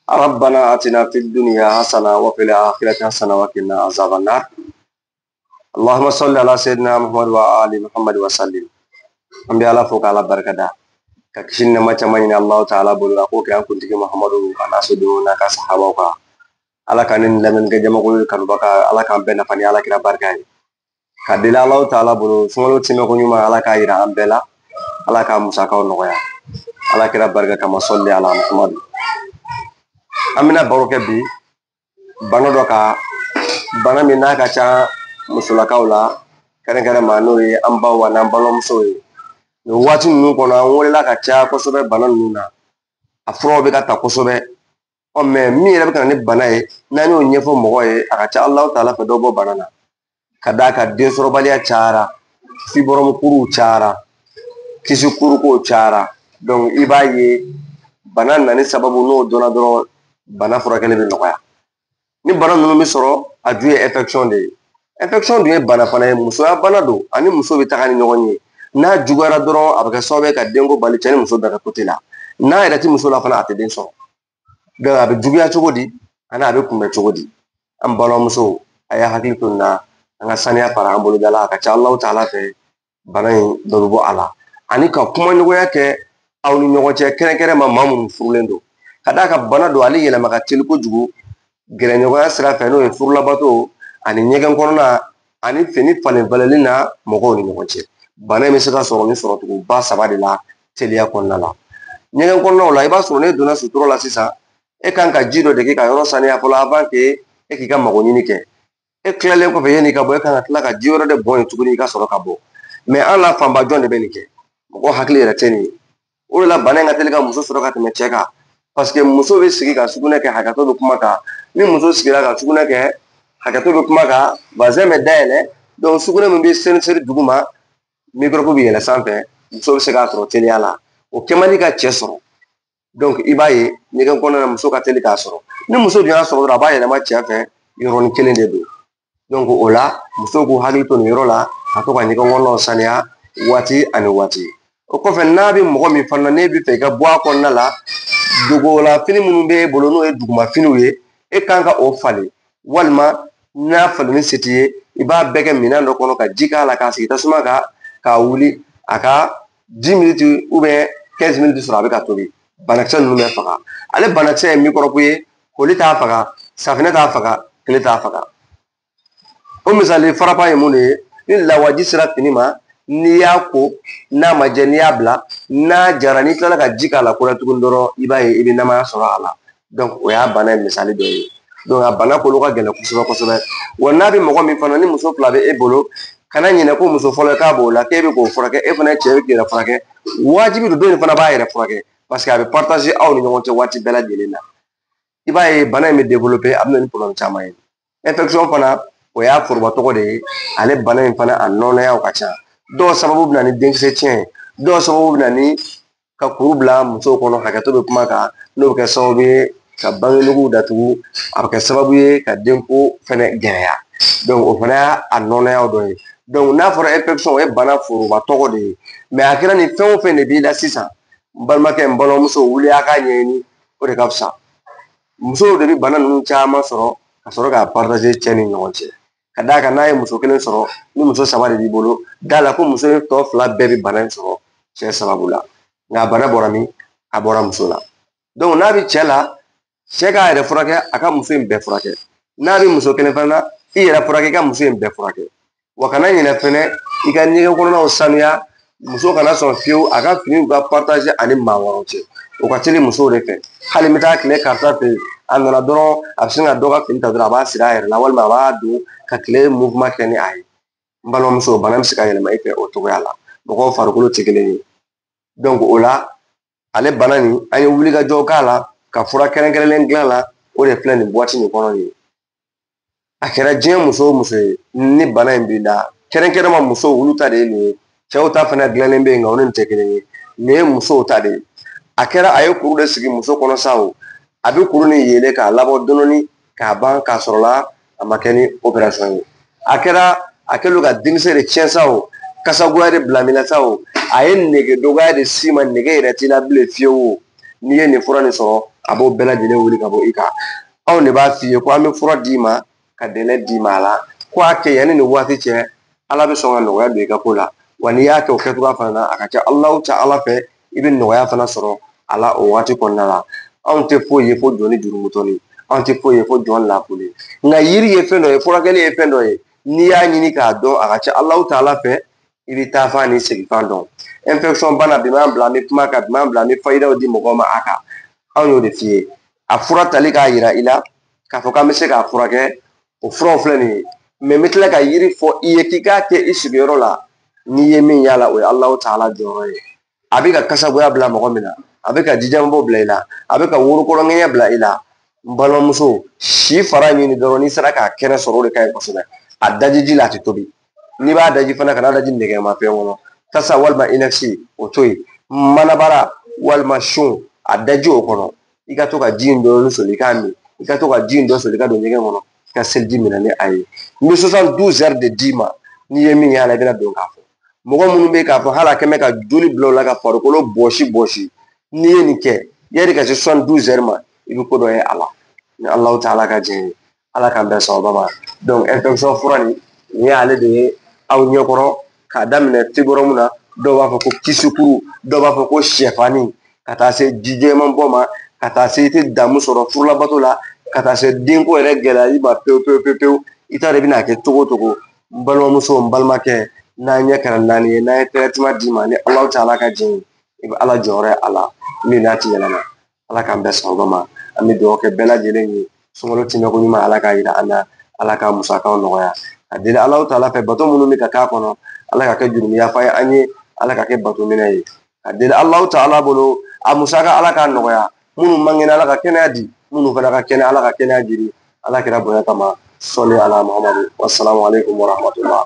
ربنا آتنا في الدنيا حسنة وفي الآخرة حسنة وقنا عذاب النار اللهم صل على سيدنا محمد وآل محمد وسلم ambe ala fo kala barkada ka kishin na macha mani Allah ta'ala bulu ko ke an kuntiki Muhammadu ana so do na ka sahaba ka ala kanin lamen ga jama ko kan baka ala kan be na fani ala kira barkai ka dila Allah ta'ala bulu solo time ko nyuma ala ka ira ambela ala ka musa ka no ya ala kira barka kama salli ala Muhammad amina baroke bi bana do ka bana mina ka cha musulakaula kare kare manuri amba wa nan balom so wati nunu kono an welela ka caya kosɛbɛ bana nunu na a furaw bɛ ka ta kosɛbɛ mais min yɛrɛ bɛ ka na ni bana ye n'an y'o ɲɛfɔ mɔgɔ ye a ka ca Alahu Taala fɛ dɔ bɔ bana na ka d'a kan densɔrɔbaliya cayara fibromikuruw cayara kisikurukow cayara donc i b'a ye bana nani sababu n'o dɔnna dɔrɔn bana furakɛli bɛ nɔgɔya ni bana ninnu bɛ sɔrɔ a dun ye infection de ye infection dun ye bana fana ye musoya bana don ani muso bɛ taga ni ɲɔgɔn ye n'a juguyara dɔrɔn a bɛ kɛ sababu ye ka denko bali cɛ ni muso bɛɛ ka côté la n'a yɛrɛ ti muso la fana a tɛ den sɔrɔ donc a bɛ juguya cogo di ani a bɛ kunbɛn cogo di an balimamusow a y'a hakili to nin na an ka saniya fara an bolo da la a ka ca Alahu Taala fɛ bana in dɔ bɛ bɔ a la ani ka kumaɲɔgɔnya kɛ aw ni ɲɔgɔn cɛ kɛrɛnkɛrɛnma maa minnu furulen don ka d'a kan bana don ale yɛlɛma ka teli kojugu gɛrɛɲɔgɔnya sira fɛ n'o ye furulabato ani ɲɛgɛn kɔnɔna ani fini falen falenli na mɔgɔw ni ɲɔgɔn cɛ bana in bɛ se ka sɔrɔ ni sɔrɔcogoba saba de la teliya kɔnɔna la ɲɛgɛn kɔnɔnaw la i b'a sɔrɔ n'e donna sutura la sisan e kan ka ji dɔ de kɛ ka yɔrɔ saniya fɔlɔ avant que e k'i ka mago ɲini kɛ e tilalen kɔfɛ yan'i ka bɔ e kan ka tila ka ji wɛrɛ de bɔn yen tuguni i ka sɔrɔ ka bɔ mais an la fanba jɔn de bɛ nin kɛ mɔgɔ hakili yɛrɛ tɛ nin ye o de la bana in ka teli ka muso sɔrɔ ka tɛmɛ cɛ kan parce que muso bɛ sigi ka sugunɛ kɛ hakɛto bɛ kuma kan ni muso sigira ka sugunɛ kɛ hakɛto bɛ kuma kan bazɛn bɛ dayɛlɛ donc sugunɛ min bɛ seri duguma microbe bɛ yɛlɛ sanfɛ muso bɛ se k'a sɔrɔ teliya la o kɛ man di ka cɛ sɔrɔ donc i b'a ye ɲɛgɛn kɔnɔna na muso ka teli k'a sɔrɔ ni muso dun y'a sɔrɔ dɔrɔn a b'a yɛlɛma cɛ fɛ yɔrɔnin kelen de don donc o la muso k'u hakili to nin yɔrɔ la ka to ka ɲɛgɛn kɔnɔnaw saniya waati ani waati o kɔfɛ n'a bɛ mɔgɔ min fana n'e bɛ fɛ i ka bɔ a kɔnɔna la dogola fini minnu bɛ e bolo n'o ye dugumafiniw ye e kan ka o falen walima n'a falenni se t'i ye i b'a bɛɛ kɛ minɛn dɔ kɔnɔ ka ji k'a la k'a sigi tasuma kan k'a wuli a ka 10 minutes ou bien 15 minutes sɔrɔ a bɛ ka tobi banakisɛ ninnu bɛ faga ale banakisɛ ye microbe ye koli t'a faga safinɛ t'a faga tile t'a faga o misali farapa ye mun de ye ni lawaji sera fini ma n'i y'a ko n'a ma jɛ n'i y'a bila n'a jara n'i tilala ka ji k'a la kora tuguni dɔrɔn i b'a ye i bɛ namaya sɔrɔ a la donc o y'a bana ye misali dɔ ye donc a bana kolo ka gɛlɛn kosɛbɛ kosɛbɛ wa n'a bɛ mɔgɔ min fana ni muso fila bɛ e bolo kana ɲinɛ ko muso fɔlɔ k'a b'o la k'e bɛ k'o furakɛ e fana ye cɛ bɛ k'i yɛrɛ furakɛ wajibi don dɔ in fana b'a yɛrɛ furakɛ parce que a bɛ partager aw ni ɲɔgɔn cɛ waati bɛɛ lajɛlen na i b'a ye bana in bɛ développer a bɛ na ni problème caman ye infection fana o y'a foroba tɔgɔ de ye ale bana in fana a nɔnɔyaw ka ca dɔw sababu bɛ na ni denkisɛ tiɲɛ ye dɔw sababu bɛ na ni ka kuru bila musow kɔnɔ hakɛto bɛ kuma kan n'o bɛ kɛ sababu ye ka bangenuguw datugu a bɛ kɛ sababu ye ka denko fɛnɛ gɛlɛya donc o fana y'a nɔnɔyaw dɔ ye donc n'a fɔra infection o ye bana foroba tɔgɔ de ye mais a kɛra ni fɛn o fɛn de b'i la sisan n balimakɛ n balimamuso wuli a k'a ɲɛɲini o de ka fisa musow de bɛ bana ninnu caman sɔrɔ ka sɔrɔ k'a partager cɛ ni ɲɔgɔn cɛ ka d'a kan n'a ye muso kelen sɔrɔ ni muso saba de b'i bolo da la ko muso tɔ fila bɛɛ bɛ bana in sɔrɔ cɛ sababu la nka bana bɔra min a bɔra muso la donc n'a bɛ cɛ la cɛ k'a yɛrɛ furakɛ a ka muso in bɛɛ furakɛ n'a bɛ muso kelen fana na i yɛrɛ furakɛ i ka muso in bɛɛ furakɛ wa kana ɲinɛ fɛnɛ i ka ɲɛgɛn kɔnɔnaw sanuya muso kana sɔn fiyewu a ka finiw ka partager ani maa wɛrɛw cɛ o ka teli musow de fɛ hali n bɛ taa tile karisa fɛ yen a nana dɔrɔn a bɛ sin ka dɔ ka fini ta dɔrɔn a b'a siri a yɛrɛ la walima a b'a don ka tile mouvement kɛ ni a ye n balimamuso bana bɛ se ka yɛlɛma i fɛ o cogoya la mɔgɔw farikolo tɛ kelen ye donc o la ale bana nin an ye wulikajɔw k'a la ka fura kɛrɛnkɛrɛnlen dilan la o de filɛ nin boîte nin kɔnɔ nin ye a kɛra diɲɛ muso o muso ye ni bana in b'i la kɛrɛnkɛrɛnma musow olu ta de ye nin ye cɛw ta fana dilannen bɛ yen nka o ni nin tɛ kelen ye nin ye musow ta de ye a kɛra a ye kuru de sigi muso kɔnɔ sa o a bɛ kuru nin yelen k'a labɔ dɔɔnin k'a ban k'a sɔrɔ la a ma kɛ ni opération ye a kɛra a kɛlen ka denkisɛ de tiɲɛ sa o kasagoya de bila min na sa o a ye nege dɔgɔya de s'i ma nege yɛrɛ t'i la bilen fiyewu n'i ye nin fura nin sɔrɔ a b'o bɛɛ lajɛlen wuli ka bɔ i kan. Anw de b'a f'i ye ko an bɛ fura d'i ma ka dɛlɛ d'i ma a la ko a kɛ yanni nin waati cɛ Ala bɛ sɔn ka nɔgɔya don i ka ko la wa n'i y'a kɛ o kɛcogoya fana na a ka ca Ala fɛ i bɛ nɔgɔya fana sɔrɔ a la o waati kɔnɔna la. Anw tɛ foyi ye fo jɔn ni jurumutɔni, anw tɛ foyi ye fo jɔn lakuli, nka yiri ye fɛn dɔ ye, furakɛli ye fɛn dɔ ye, n'i y'a ɲini k'a dɔn a ka ca Ala fɛ i bɛ taa fan ni segin dɔn. Infection bana bi m'an bila an bɛ kuma kan, bi m'an bila an bɛ fayidaw di mɔgɔw ma a kan. Anw y'o de f'i ye a fura tali k'a yira i la k'a fɔ k'an bɛ se k'a furakɛ o furaw filɛ nin ye mɛ n bɛ tila ka yiri fɔ i ye k'i k'a kɛ i sigiyɔrɔ la n'i ye min y'a la o ye Ala jɔyɔrɔ ye. A bɛ ka kasagoya bila mɔgɔ min na, a bɛ ka jijanbɔ bila i la, a bɛ ka worokɔrɔŋɛɲɛ bila i la, n balimamuso si fara ɲini dɔrɔn n'i sera k'a kɛnɛ sɔrɔ o de ka ɲi kosɛbɛ. A daji ji la a tɛ tobi, n'i b'a daji fana kana daji nɛgɛmafɛn kɔnɔ, tasa walima inox o to yen, manabara walima son a daji o kɔnɔ i ka to ka ji in dɔɔni soli i k'a min, i ka to ka ji in dɔ soli i ka don ɲɛgɛn kɔnɔ i ka seliji minɛ ni a ye. N bɛ 72 heures de d'i ma n'i ye min y'a la i bɛna don k'a fɔ. Mɔgɔ minnu bɛ k'a fɔ hali a kɛ mɛ ka joli bila o la ka farikolo bɔsi n'i ye nin kɛ yanni ka se 72 heures ma i bɛ ko dɔ ye a la ni Ala ka jɛn ye. Ala k'an bɛn sababa ma. Donc infection fura nin y'ale de ye aw ɲɛkɔrɔ k'a daminɛ fibromu na dɔw b'a fɔ ko kisukuru dɔw b'a fɔ ko sɛfani ka taa se ji jɛman bɔ ma ka taa se i tɛ damu sɔrɔ furulabato la ka taa se denko yɛrɛ gɛlɛyali ma pewu i t'a dɔn i bɛna kɛ cogo o cogo n balimamuso n balimakɛ n'an ɲɛ kɛra naani ye n'an ye traitement d'i ma ni Ala ka jɛn ye i bɛ Ala jɔyɔrɔ ye a la min n'a tɛ yɛlɛma. Ala k'an bɛn sababa ma. An bɛ dugawu kɛ bɛɛ lajɛlen ye sunkalo timɛko ɲuman Ala k'a jira an na, Ala ka musakaw nɔgɔya. A deli Ala fɛ bato minnu bɛ ka k'a kɔnɔ Ala ka kɛ jurumu yafa ye an ye, Ala ka kɛ bato minɛ ye. A deli Ala bolo a musaka Ala k'a nɔgɔya minnu mangena Ala ka kɛnɛya di minnu fana ka kɛnɛ Ala ka kɛnɛya jiri Ala kira bonya kama sɔli ala Muhamadu wassalamu alaikum warahmatullah.